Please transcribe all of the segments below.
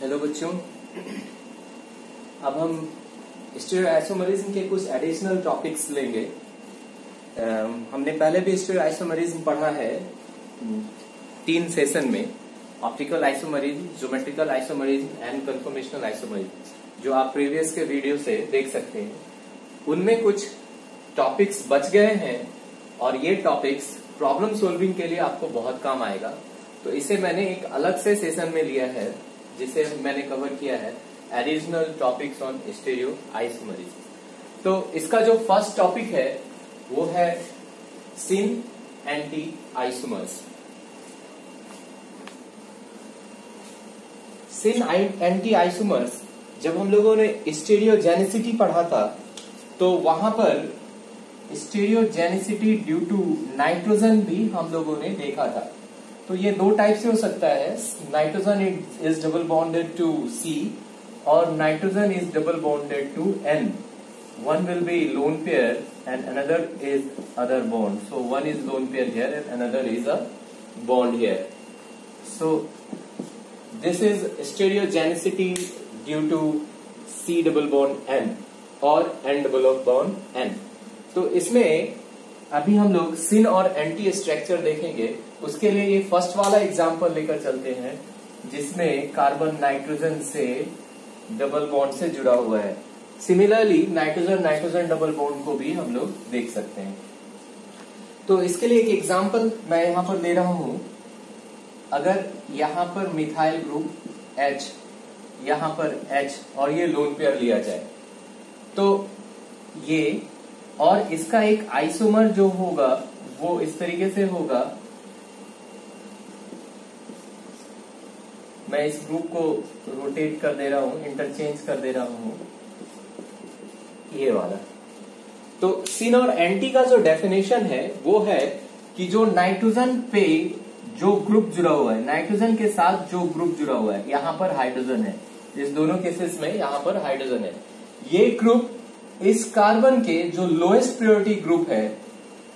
Hello बच्चों, अब हम स्टीरियोआइसोमरिज्म के कुछ एडिशनल टॉपिक्स लेंगे। हमने पहले भी स्टीरियोआइसोमरिज्म पढ़ा है 3 सेशन में, optical isomerism, geometrical isomerism and conformational isomerism, जो आप प्रीवियस के वीडियो से देख सकते हैं। उनमें कुछ टॉपिक्स बच गए हैं और ये टॉपिक्स प्रॉब्लम सोल्विंग के लिए आपको बहुत काम आएगा। तो इसे मैंने एक अलग से सेशन में लिया है, जिसे मैंने कवर किया है additional topics on stereo isomerism. तो इसका जो फर्स्ट टॉपिक है वो है सिन एंटी आइसोमर्स। सिन एंटी आइसोमर्स, जब हम लोगों ने स्टीरियोजेनिसिटी पढ़ा था तो वहां पर स्टीरियोजेनिसिटी ड्यू टू नाइट्रोजन भी हम लोगों ने देखा था। तो ये 2 टाइप से हो सकता है, nitrogen is double bonded to C और nitrogen is double bonded to N। One will be lone pair and another is other bond. So one is lone pair here and another is a bond here. So this is stereogenicity due to C double bond N और N double bond N. तो इसमें अभी हम लोग सिन और anti structure देखेंगे। उसके लिए ये फर्स्ट वाला एग्जांपल लेकर चलते हैं, जिसमें कार्बन नाइट्रोजन से डबल बॉन्ड से जुड़ा हुआ है। Similarly nitrogen nitrogen double bond को भी हम लोग देख सकते हैं। तो इसके लिए एक एग्जांपल मैं यहां पर दे रहा हूं। अगर यहां पर मिथाइल ग्रुप H, यहां पर H और ये लोन पेयर लिया जाए तो ये और इसका एक आइसोमर जो होगा वो इस तरीके से होगा। मैं इस ग्रुप को रोटेट कर दे रहा हूं, इंटरचेंज कर दे रहा हूं, ये वाला। तो सिन और एंटी का जो डेफिनेशन है वो है कि जो नाइट्रोजन पे जो ग्रुप जुड़ा हुआ है, नाइट्रोजन के साथ जो ग्रुप जुड़ा हुआ है, यहां पर हाइड्रोजन है, इस दोनों केसेस में यहां पर हाइड्रोजन है। ये ग्रुप इस कार्बन के जो लोएस्ट प्रायोरिटी ग्रुप है,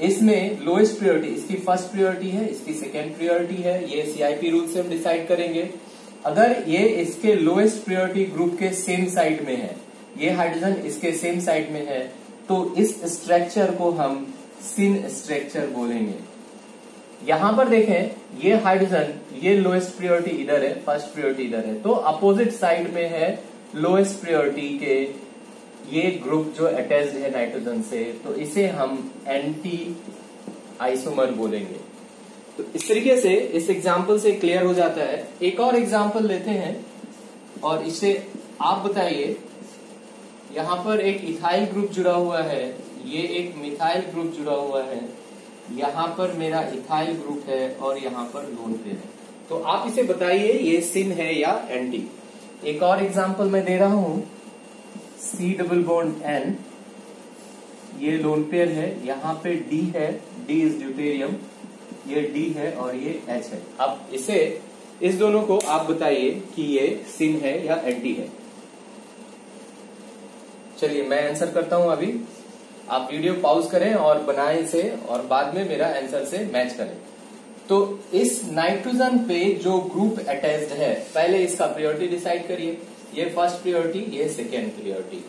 इसमें लोएस्ट प्रायोरिटी, इसकी फर्स्ट प्रायोरिटी है, इसकी सेकेंड प्रायोरिटी है, ये CIP रूल से हम डिसाइड करेंगे। अगर ये इसके लोएस्ट प्रायोरिटी ग्रुप के सेम साइड में है, ये हाइड्रोजन इसके सेम साइड में है, तो इस स्ट्रक्चर को हम सिन स्ट्रक्चर बोलेंगे। यहां पर देखें, ये हाइड्रोजन, ये लोएस्ट प्रायोरिटी इधर है, फर्स्ट प्रायोरिटी इधर है, तो अपोजिट साइड में है लोएस्ट प्रायोरिटी के ये ग्रुप जो अटैच्ड है नाइट्रोजन से, तो इसे हम एंटी आइसोमर बोलेंगे। तो इस तरीके से इस एग्जाम्पल से क्लियर हो जाता है। एक और एग्जाम्पल लेते हैं और इसे आप बताइए। यहां पर एक इथाइल ग्रुप जुड़ा हुआ है, ये एक मिथाइल ग्रुप जुड़ा हुआ है, यहां पर मेरा इथाइल ग्रुप है और यहां पर लोन पेयर है। तो आप इसे बताइए ये सिन है या एंटी। एक और एग्जाम्पल मैं दे रहा हूं, C डबल बॉन्ड N, ये लोन पेयर है, यहाँ पे D है, D इज ड्यूटेरियम, ये D है और ये H है। अब इसे, इस दोनों को आप बताइए कि ये सिन है या एंटी है। चलिए मैं आंसर करता हूं अभी, आप वीडियो पॉज करें और बनाएं इसे और बाद में मेरा आंसर से मैच करें। तो इस नाइट्रोजन पे जो ग्रुप अटैच्ड है, पहले इसका प्रायोरिटी डिसाइड करिए। ये फर्स्ट प्रायोरिटी, ये सेकेंड प्रायोरिटी।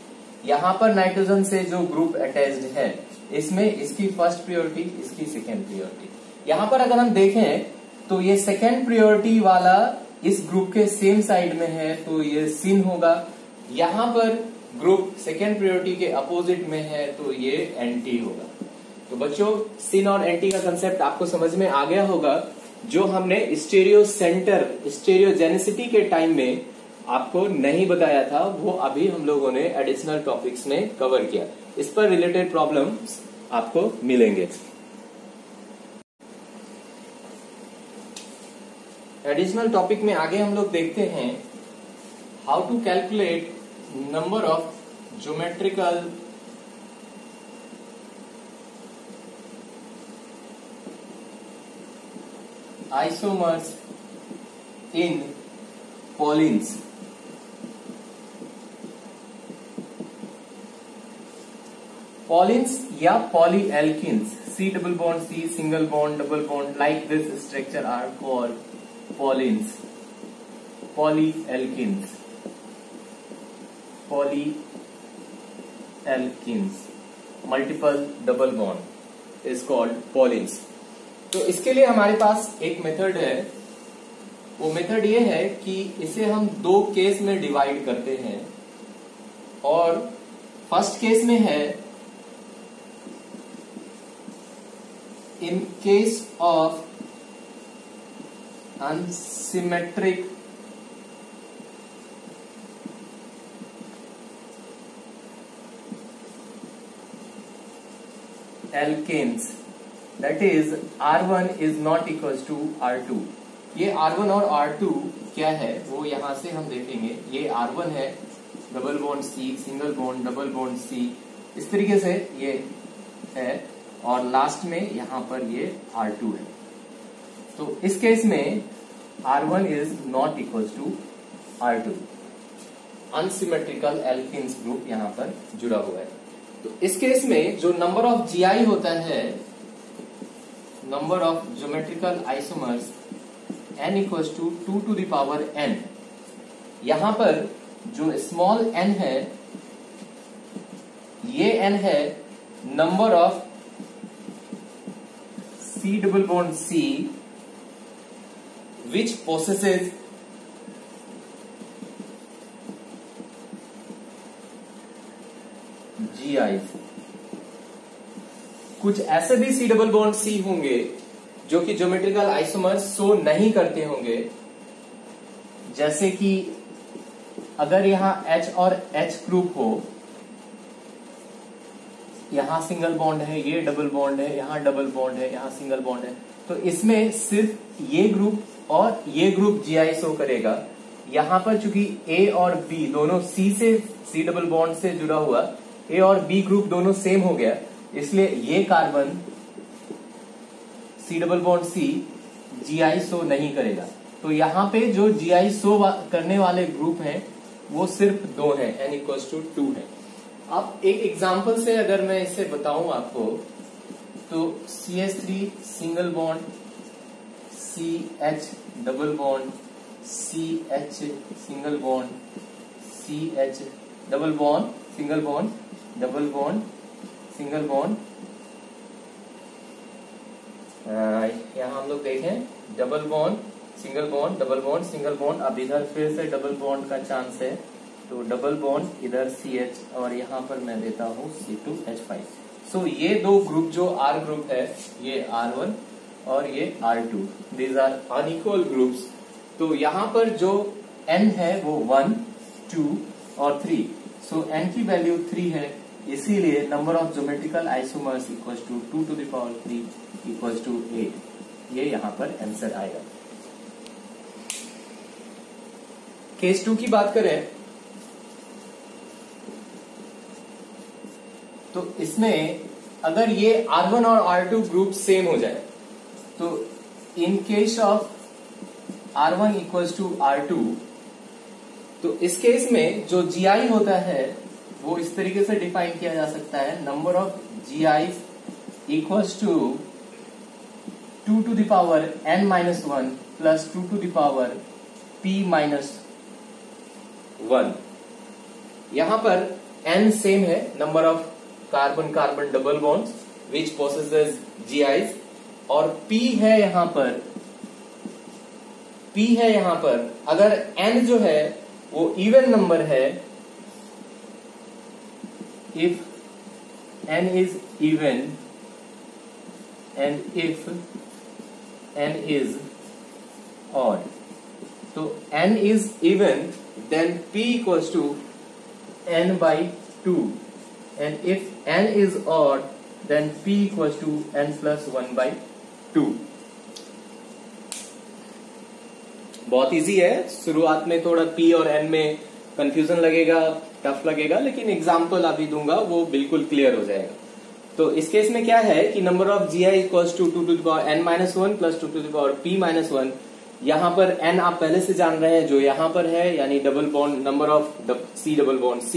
यहां पर नाइट्रोजन से जो ग्रुप अटैच्ड है, इसमें इसकी फर्स्ट प्रायोरिटी, इसकी सेकेंड प्रायोरिटी। यहां पर अगर हम देखें तो ये सेकेंड प्रायोरिटी वाला इस ग्रुप के सेम साइड में है, तो ये सिन होगा। यहां पर ग्रुप सेकेंड प्रायोरिटी के अपोजिट में है, तो ये एंटी होगा। तो बच्चों, सिन और एंटी का कंसेप्ट आपको समझ में आ गया होगा। जो हमने स्टीरियो सेंटर, स्टीरियोजेनिसिटी के टाइम में आपको नहीं बताया था, वो अभी हम लोगों ने एडिशनल टॉपिक्स में कवर किया। इस पर रिलेटेड प्रॉब्लम्स आपको मिलेंगे। एडिशनल टॉपिक में आगे हम लोग देखते हैं how to calculate number of geometrical isomers in polyenes. Polyenes या polyalkenes, C double bond C, single bond, double bond, like this structure are called polyenes. Polyalkenes multiple double bond is called polyenes. तो इसके लिए हमारे पास एक method है, वो method ये है कि इसे हम दो केस में डिवाइड करते हैं। और फर्स्ट केस में है इन case of unsymmetric alkanes, that is R1 is not equals to R2। ये R1 और R2 क्या है वो यहां से हम देखेंगे। ये R1 है, double bond C, single bond, double bond C, इस तरीके से ये है, और लास्ट में यहां पर ये R2 है। तो इस केस में R1 is not equals to R2, unsymmetrical alkenes group यहां पर जुड़ा हुआ है। तो इस केस में जो नंबर ऑफ GI होता है, number of geometrical isomers n equals to 2 to the power n। यहां पर जो स्मॉल n है, ये n है number of C double bond C which possesses GIs। कुछ ऐसे भी C डबल बॉन्ड C होंगे जो कि ज्योमेट्रिकल आइसोमर्स शो नहीं करते होंगे, जैसे कि अगर यहां H और H ग्रुप हो, यहां सिंगल बॉन्ड है, ये डबल बॉन्ड है, यहां डबल बॉन्ड है, यहां सिंगल बॉन्ड है, तो इसमें सिर्फ ये ग्रुप और ये ग्रुप GI शो करेगा। यहां पर चूंकि A और B दोनों C डबल बॉन्ड से जुड़ा हुआ, A और B ग्रुप दोनों सेम हो गया, इसलिए ये carbon C double bond C GI show नहीं करेगा। तो यहां पे जो GI शो करने वाले ग्रुप हैं वो सिर्फ दो हैं, n इक्वल्स टू 2 है। अब एक एग्जांपल से अगर मैं इसे बताऊं आपको, तो CH3 single bond, CH double bond, CH single bond, CH double bond, single bond, double bond, single bond, यहां हम लोग देखें double bond, single bond, double bond, single bond. अब इधर फिर से डबल बॉन्ड का चांस है, तो डबल बॉन्ड इधर CH और यहां पर मैं देता हूं C2H5। सो ये दो ग्रुप जो R ग्रुप है, ये R1 और ये R2, these are unequal groups. तो यहां पर जो n है वो 1, 2 और 3, सो n की वैल्यू 3 है, इसीलिए number of geometrical isomers equals to 2 to the power 3 equals to 8। ये यहां पर आंसर आएगा। केस 2 की बात करें तो इसमें अगर ये R1 और R2 ग्रुप सेम हो जाए, तो in case of R1 equals to R2, तो इस केस में जो GI होता है वो इस तरीके से डिफाइन किया जा सकता है, number of GIs equals to 2 to the power n minus 1 plus 2 to the power p minus 1। यहां पर n सेम है, number of carbon carbon double bonds which possesses GIs, और p है यहां पर अगर n जो है वो इवन नंबर है, if n is even and if n is odd, तो n is even then p equals to n by 2, and if n is odd then p equals to n plus 1 by 2। बहुत easy है, शुरुआत में थोड़ा p और n में confusion लगेगा, tough लगेगा, लेकिन एग्जाम्पल अभी दूंगा वो बिल्कुल क्लियर हो जाएगा। तो इस केस में क्या है कि number of GI equals to 2 to the power n minus 1 plus 2 to the power p minus 1। यहां पर n आप पहले से जान रहे हैं जो यहां पर है, यानी double bond, number of C double bond C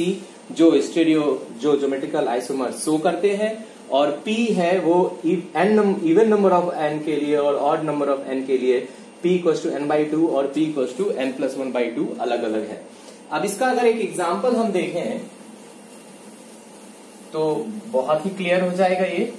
जो स्टेरियो जो ज्योमेट्रिकल आइसोमर शो करते हैं, और p है वो इवन नंबर ऑफ n के लिए और ऑड नंबर ऑफ n के लिए p P equal to n/2 और P इक्वल टू n+1/2 अलग अलग है। अब इसका अगर एक एग्जाम्पल हम देखें तो बहुत ही क्लियर हो जाएगा ये।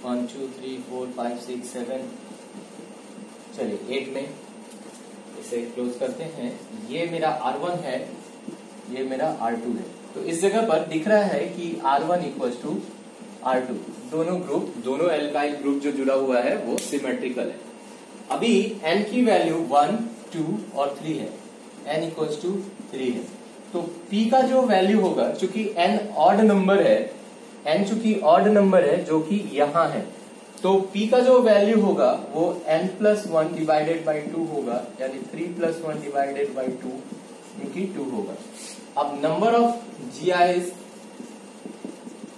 वन 2 3 4 5 6 7 चलिए 8 में इसे क्लोज करते हैं। ये मेरा R1 है, ये मेरा R2 है। तो इस जगह पर दिख रहा है कि R1 इक्वल टू R2, दोनों एल्काइल ग्रुप जो जुड़ा हुआ है वो सिमेट्रिकल है। अभी n की वैल्यू 1 2 और 3 है, n इक्वल टू 3 है। तो P का जो वैल्यू होगा, चूंकि n ऑड नंबर है, n चूंकि ऑड नंबर है जो कि यहाँ है, तो P का जो वैल्यू होगा वो n+1 डिवाइडेड बाई 2 होगा, यानी 3+1 डिवाइडेड बाई 2 क्योंकि 2 होगा। अब number of GIs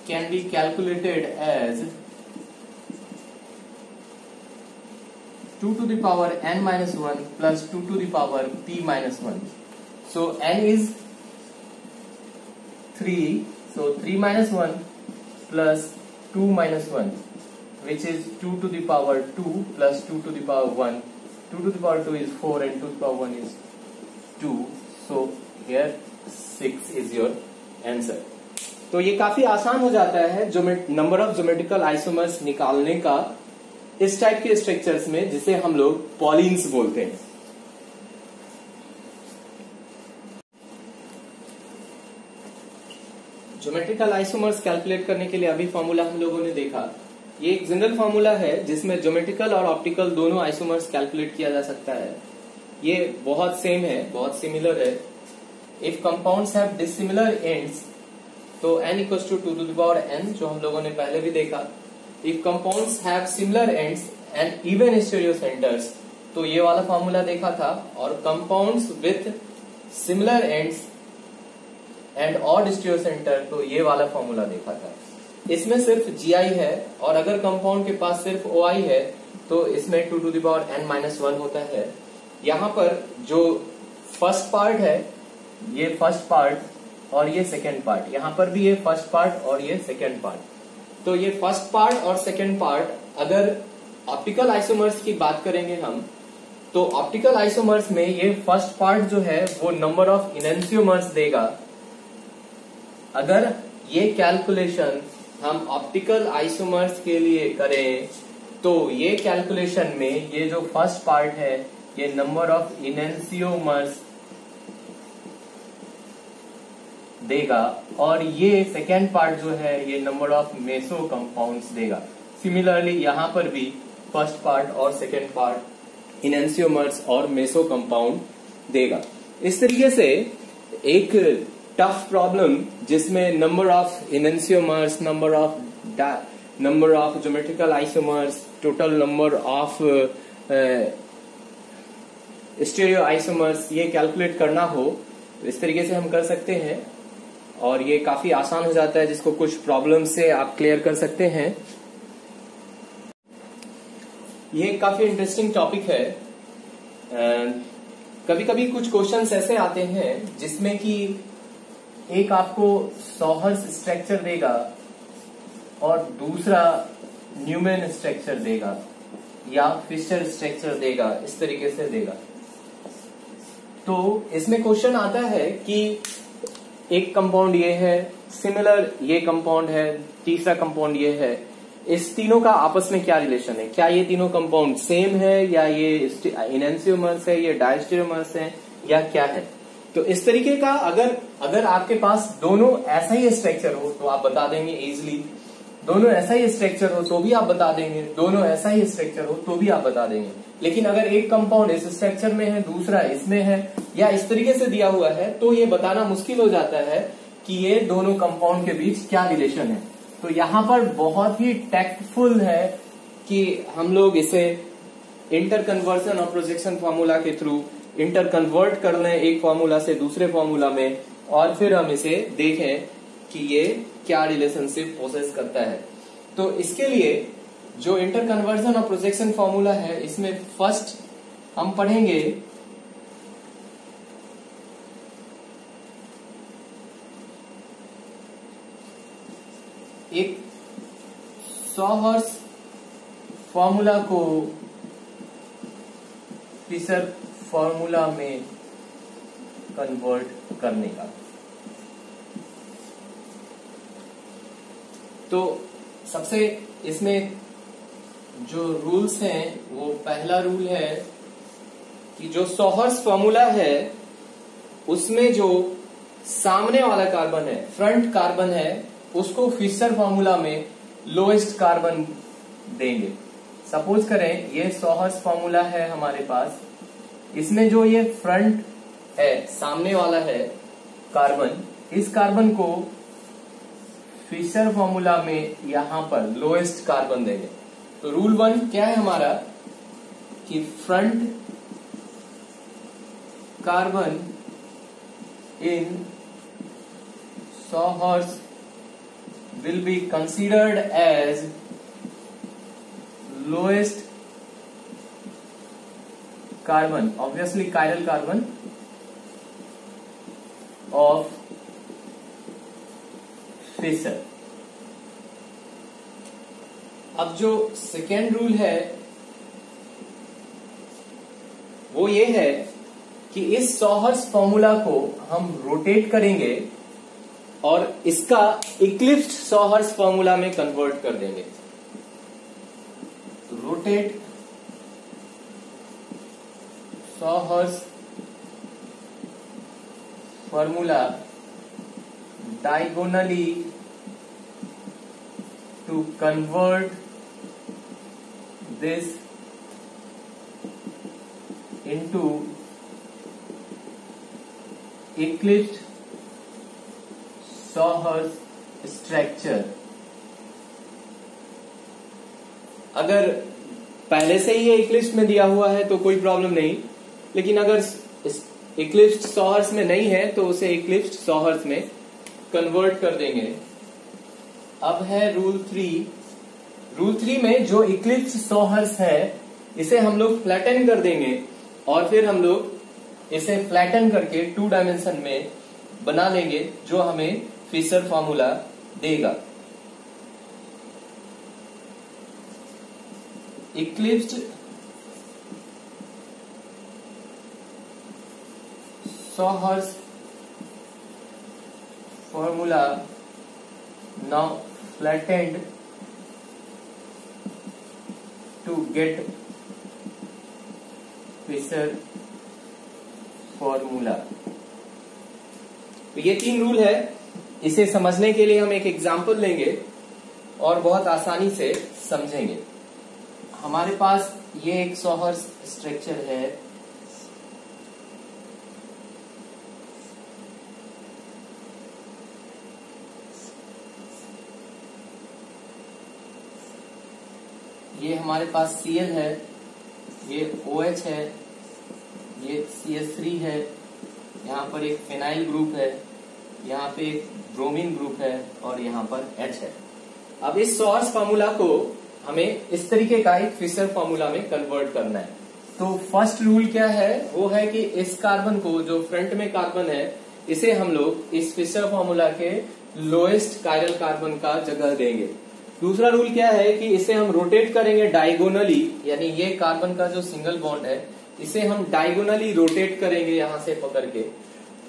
can be calculated as 2 to the power n-1 plus 2 to the power p-1. So n is 3, so 3 minus 1 plus 2 minus 1, which is 2 to the power 2 plus 2 to the power 1. 2 to the power 2 is 4 and 2 to the power 1 is 2. So here 6 is your answer. तो ये काफी आसान हो जाता है number of geometrical isomers निकालने का इस टाइप के स्ट्रक्चर्स में, जिसे हम लोग पॉलिन्स बोलते हैं। ज्योमेट्रिकल आइसोमर्स कैलकुलेट करने के लिए अभी फॉर्मूला हम लोगों ने देखा। ये एक जनरल फॉर्मूला है जिसमें ज्योमेट्रिकल और ऑप्टिकल दोनों आइसोमर्स कैलकुलेट किया जा सकता है। ये बहुत सेम है, बहुत सिमिलर है। If compounds have dissimilar ends, तो n equals to 2 to the power n, जो हम लोगों ने पहले भी देखा। If compounds have similar ends and even stereo centres, तो ये वाला फॉर्मूला देखा था। और compounds with similar ends and odd stereo centre, तो ये वाला फॉर्मूला देखा था। इसमें सिर्फ GI है, और अगर कंपाउंड के पास सिर्फ OI है तो इसमें 2 to the power n-1 होता है। यहाँ पर जो फर्स्ट पार्ट है, ये फर्स्ट पार्ट और ये सेकेंड पार्ट, यहाँ पर भी ये फर्स्ट पार्ट और ये सेकेंड पार्ट। तो ये फर्स्ट पार्ट और सेकेंड पार्ट, अगर ऑप्टिकल आइसोमर्स की बात करेंगे हम, तो ऑप्टिकल आइसोमर्स में ये फर्स्ट पार्ट जो है वो नंबर ऑफ इनेंसियोमर्स देगा। अगर ये कैलकुलेशन हम ऑप्टिकल आइसोमर्स के लिए करें तो ये कैलकुलेशन में ये जो फर्स्ट पार्ट है ये नंबर ऑफ इनेंसियोमर्स देगा, और ये सेकेंड पार्ट जो है ये नंबर ऑफ मेसो कंपाउंड्स देगा। सिमिलरली यहाँ पर भी फर्स्ट पार्ट और सेकेंड पार्ट इनेंसियोमर्स और मेसो कंपाउंड देगा। इस तरीके से एक टफ प्रॉब्लम जिसमें number of enantiomers, number of geometrical isomers, total number of stereoisomers ये कैलकुलेट करना हो, इस तरीके से हम कर सकते हैं। और ये काफी आसान हो जाता है, जिसको कुछ प्रॉब्लम से आप क्लियर कर सकते हैं। ये काफी इंटरेस्टिंग टॉपिक है। कभी कभी कुछ क्वेश्चंस ऐसे आते हैं जिसमें कि एक आपको सॉहर्स स्ट्रक्चर देगा और दूसरा न्यूमैन स्ट्रक्चर देगा या फिशर स्ट्रक्चर देगा, इस तरीके से देगा। तो इसमें क्वेश्चन आता है कि एक कंपाउंड ये है, सिमिलर ये कंपाउंड है, तीसरा कंपाउंड ये है, इस तीनों का आपस में क्या रिलेशन है? क्या ये तीनों कंपाउंड सेम है, या ये इनेंसियोमर्स है, ये डायस्टीरियोमर्स है, या क्या है? तो इस तरीके का अगर आपके पास दोनों ऐसा ही स्ट्रक्चर हो तो आप बता देंगे इजीली, दोनों ऐसा ही स्ट्रक्चर हो तो भी आप बता देंगे, दोनों ऐसा ही स्ट्रक्चर हो तो भी आप बता देंगे। लेकिन अगर एक कंपाउंड इस स्ट्रक्चर में है, दूसरा इसमें है, या इस तरीके से दिया हुआ है, तो ये बताना मुश्किल हो जाता है कि ये दोनों कंपाउंड के बीच क्या रिलेशन है। तो यहाँ पर बहुत ही टैक्टफुल है कि हम लोग इसे इंटर कन्वर्जन और प्रोजेक्शन फॉर्मूला के थ्रू इंटर कन्वर्ट कर लें एक फॉर्मूला से दूसरे फॉर्मूला में, और फिर हम इसे देखें कि ये क्या रिलेशनशिप पोसेस करता है। तो इसके लिए जो इंटर कन्वर्जन और प्रोजेक्शन फॉर्मूला है, इसमें फर्स्ट हम पढ़ेंगे एक सॉहर्स फॉर्मूला को फिशर फॉर्मूला में कन्वर्ट करने का। तो सबसे इसमें जो रूल्स हैं, वो पहला रूल है कि जो सॉहर्स फॉर्मूला है उसमें जो सामने वाला कार्बन है, फ्रंट कार्बन है, उसको फिशर फॉर्मूला में लोएस्ट कार्बन देंगे। सपोज करें ये सॉहर्स फॉर्मूला है हमारे पास, इसमें जो ये फ्रंट है, सामने वाला है कार्बन, इस कार्बन को फिशर फॉर्मूला में यहां पर लोएस्ट कार्बन देंगे। तो रूल 1 क्या है हमारा कि front carbon in सॉहर्स will be considered as lowest carbon, obviously chiral carbon of fisher। अब जो सेकेंड रूल है वो ये है कि इस सॉहर्स फॉर्मूला को हम रोटेट करेंगे और इसका इक्लिप्स्ड सॉहर्स फॉर्मूला में कन्वर्ट कर देंगे। Rotate sawhorse formula diagonally to convert this into eclipsed sawhorse structure. अगर पहले से ही ये इक्लिप्स में दिया हुआ है तो कोई प्रॉब्लम नहीं, लेकिन अगर इक्लिप्स्ड सॉहर्स में नहीं है तो उसे इक्लिप्स्ड सॉहर्स में कन्वर्ट कर देंगे। अब है रूल 3। रूल 3 में जो इक्लिप्स्ड सॉहर्स है इसे हम लोग फ्लैटन कर देंगे और फिर हम लोग इसे फ्लैटन करके 2 डायमेंशन में बना लेंगे, जो हमें फिशर फॉर्मूला देगा। Eclipsed sawhorse formula now flattened to get Fischer formula. तो ये 3 रूल है। इसे समझने के लिए हम एक एग्जाम्पल लेंगे और बहुत आसानी से समझेंगे। हमारे पास ये एक सॉहर्स स्ट्रक्चर है, ये हमारे पास Cl है, ये OH है, ये CH3 है, यहाँ पर एक फिनाइल ग्रुप है, यहाँ पे एक ब्रोमीन ग्रुप है और यहाँ पर H है। अब इस सॉहर्स फार्मूला को हमें इस तरीके का एक फिशर फार्मूला में कन्वर्ट करना है। तो फर्स्ट रूल क्या है, वो है कि इस कार्बन को, जो फ्रंट में कार्बन है, इसे हम लोग इस फिशर फार्मूला के लोएस्ट कायरल कार्बन का जगह देंगे। दूसरा रूल क्या है कि इसे हम रोटेट करेंगे डायगोनली, यानी ये कार्बन का जो सिंगल बॉन्ड है इसे हम डायगोनली रोटेट करेंगे यहां से पकड़ के,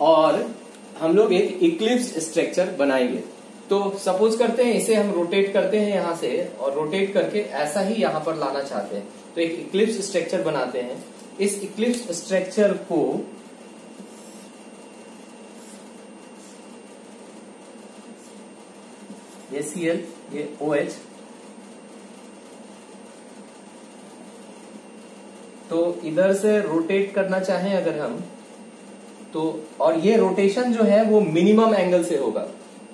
और हम लोग एक इक्लिप्स्ड स्ट्रक्चर बनाएंगे। तो सपोज करते हैं इसे हम रोटेट करते हैं यहां से, और रोटेट करके ऐसा ही यहां पर लाना चाहते हैं, तो एक इक्लिप्स्ड स्ट्रक्चर बनाते हैं। इस इक्लिप्स्ड स्ट्रक्चर को ये Cl, ये OH, तो इधर से रोटेट करना चाहें अगर हम तो, और ये रोटेशन जो है वो मिनिमम एंगल से होगा।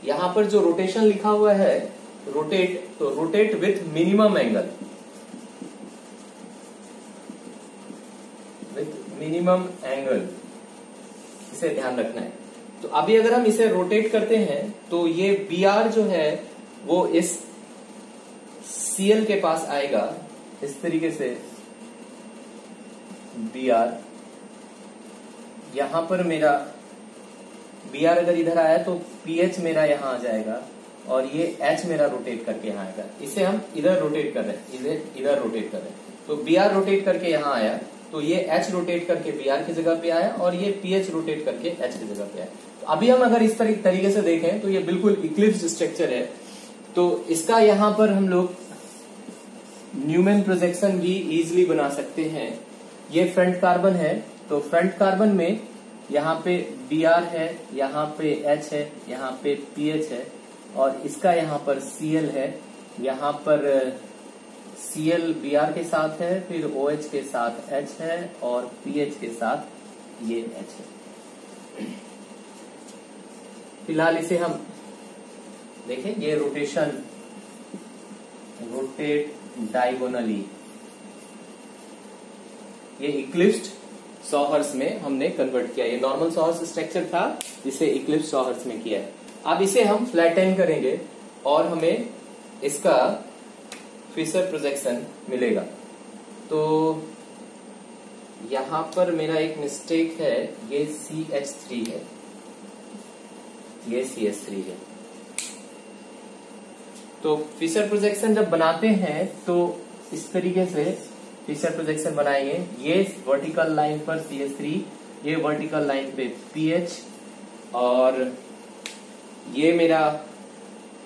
यहां पर जो रोटेशन लिखा हुआ है रोटेट, तो rotate with minimum minimum angle, इसे ध्यान रखना है। तो अभी अगर हम इसे रोटेट करते हैं तो ये बी आर जो है वो इस सीएल के पास आएगा, इस तरीके से बी आर, यहां पर मेरा बी आर अगर इधर आया तो पीएच मेरा यहां आ जाएगा और ये एच मेरा रोटेट करके यहां आएगा। इसे हम इधर रोटेट कर रहे हैं, इधर रोटेट कर रहे हैं, तो बी आर रोटेट करके यहां आया, तो ये एच रोटेट करके बी आर की जगह पे आया और ये पीएच रोटेट करके एच की जगह पे आया। तो अभी हम अगर इस तरीके से देखें तो ये बिल्कुल इक्लिप्स स्ट्रक्चर है। तो इसका यहां पर हम लोग न्यूमैन प्रोजेक्शन भी इजीली बना सकते हैं। ये फ्रंट कार्बन है, तो फ्रंट कार्बन में यहाँ पे बी आर है, यहाँ पे एच है, यहाँ पे पीएच है और इसका यहाँ पर सीएल है। यहाँ पर सीएल बी आर के साथ है, फिर ओएच के साथ एच है और पीएच के साथ ये एच है। फिलहाल इसे हम देखें, ये रोटेशन, रोटेट डायगोनली, ये इक्लिप्स्ड सॉहर्स में हमने कन्वर्ट किया। ये नॉर्मल सॉहर्स स्ट्रक्चर था, जिसे इक्लिप्स्ड सॉहर्स में किया है। अब इसे हम फ्लैटन करेंगे और हमें इसका फिशर प्रोजेक्शन मिलेगा। तो यहां पर मेरा एक मिस्टेक है, ये CH3 है, ये CH3 है। तो फिशर प्रोजेक्शन जब बनाते हैं तो इस तरीके से फिशर प्रोजेक्शन बनाएंगे। ये वर्टिकल लाइन पर CH3, ये वर्टिकल लाइन पे पीएच और ये मेरा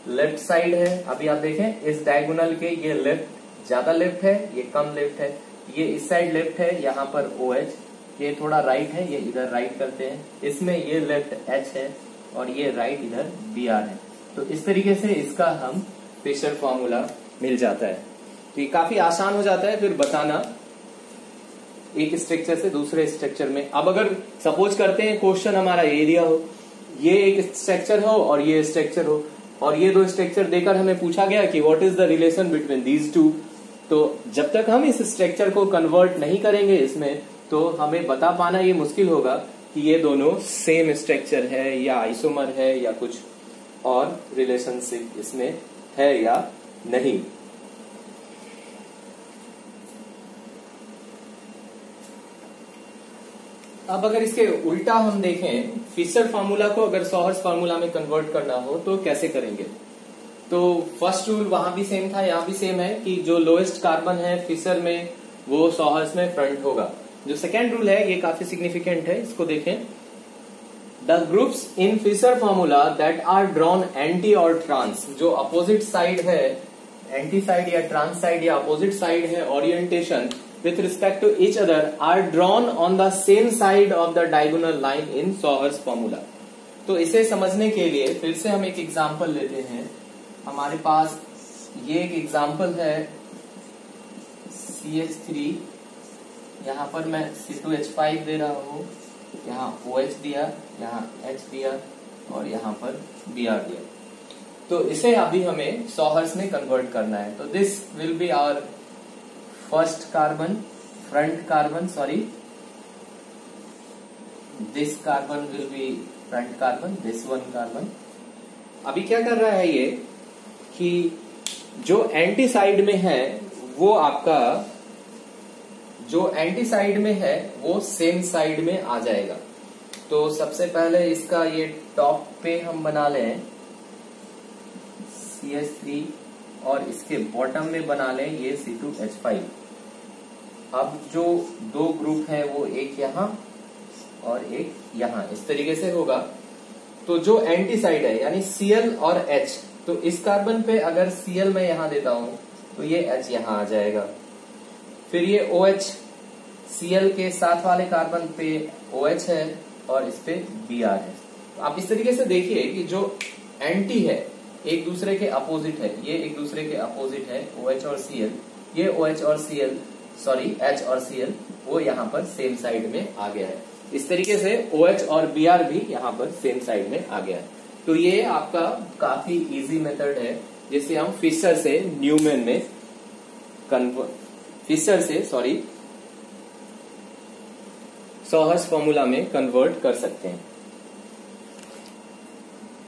लेफ्ट साइड है। अभी आप देखें इस डायगोनल के ये लेफ्ट ज्यादा लेफ्ट है, ये कम लेफ्ट है, ये इस साइड लेफ्ट है, यहाँ पर OH, ये थोड़ा राइट है, ये इधर राइट करते हैं। इसमें ये लेफ्ट H है और ये राइट इधर BR है। तो इस तरीके से इसका हम फिशर फॉर्मूला मिल जाता है। तो ये काफी आसान हो जाता है फिर बताना एक स्ट्रक्चर से दूसरे स्ट्रक्चर में। अब अगर सपोज करते हैं क्वेश्चन हमारा ये दिया हो, ये एक स्ट्रक्चर हो और ये स्ट्रक्चर हो और ये दो स्ट्रक्चर देकर हमें पूछा गया कि what is the relation between these two, तो जब तक हम इस स्ट्रक्चर को कन्वर्ट नहीं करेंगे इसमें, तो हमें बता पाना ये मुश्किल होगा कि ये दोनों सेम स्ट्रक्चर है या आइसोमर है या कुछ और रिलेशनशिप इसमें है या नहीं। अब अगर इसके उल्टा हम देखें, फिशर फार्मूला को अगर सॉहर्स फार्मूला में कन्वर्ट करना हो तो कैसे करेंगे। तो फर्स्ट रूल वहां भी सेम था, यहां भी सेम है कि जो लोएस्ट कार्बन है फिशर में वो सॉहर्स में फ्रंट होगा। जो सेकेंड रूल है ये काफी सिग्निफिकेंट है, इसको देखें। The groups in Fischer formula that are drawn anti और ट्रांस, जो अपोजिट साइड है, एंटी साइड या ट्रांस साइड या अपोजिट साइड है orientation with respect to each other are drawn on the same side of the diagonal line in Sauer's formula। तो इसे समझने के लिए फिर से हम एक एग्जांपल लेते हैं। हमारे पास ये एक एग्जांपल है CH3, यहाँ पर मैं C2H5 दे रहा हूँ, यहाँ OH दिया, यहाँ H दिया और यहाँ पर Br दिया। तो इसे अभी हमें सॉहर्स में कन्वर्ट करना है। तो this will be our first carbon, front carbon, sorry, this carbon will be front carbon, this one carbon. अभी क्या कर रहा है ये कि जो एंटी साइड में है वो आपका, जो एंटी साइड में है वो सेम साइड में आ जाएगा। तो सबसे पहले इसका ये टॉप पे हम बना लें CH3 और इसके बॉटम में बना लें ये C2H5। अब जो दो ग्रुप है वो एक यहाँ और एक यहाँ, इस तरीके से होगा। तो जो एंटी साइड है यानी Cl और H, तो इस कार्बन पे अगर Cl मैं यहाँ देता हूं तो ये H यहाँ आ जाएगा। फिर ये OH, Cl के साथ वाले कार्बन पे OH है और इस पे Br है। तो आप इस तरीके से देखिए कि जो एंटी है एक दूसरे के अपोजिट है, ये एक दूसरे के अपोजिट है OH और Cl, ये OH और Cl, सॉरी H और Cl, वो यहाँ पर सेम साइड में आ गया है। इस तरीके से OH और Br भी यहाँ पर सेम साइड में आ गया है। तो ये आपका काफी इजी मेथड है जिसे हम फिशर से न्यूमैन में सॉहर्स फॉर्मूला में कन्वर्ट कर सकते हैं।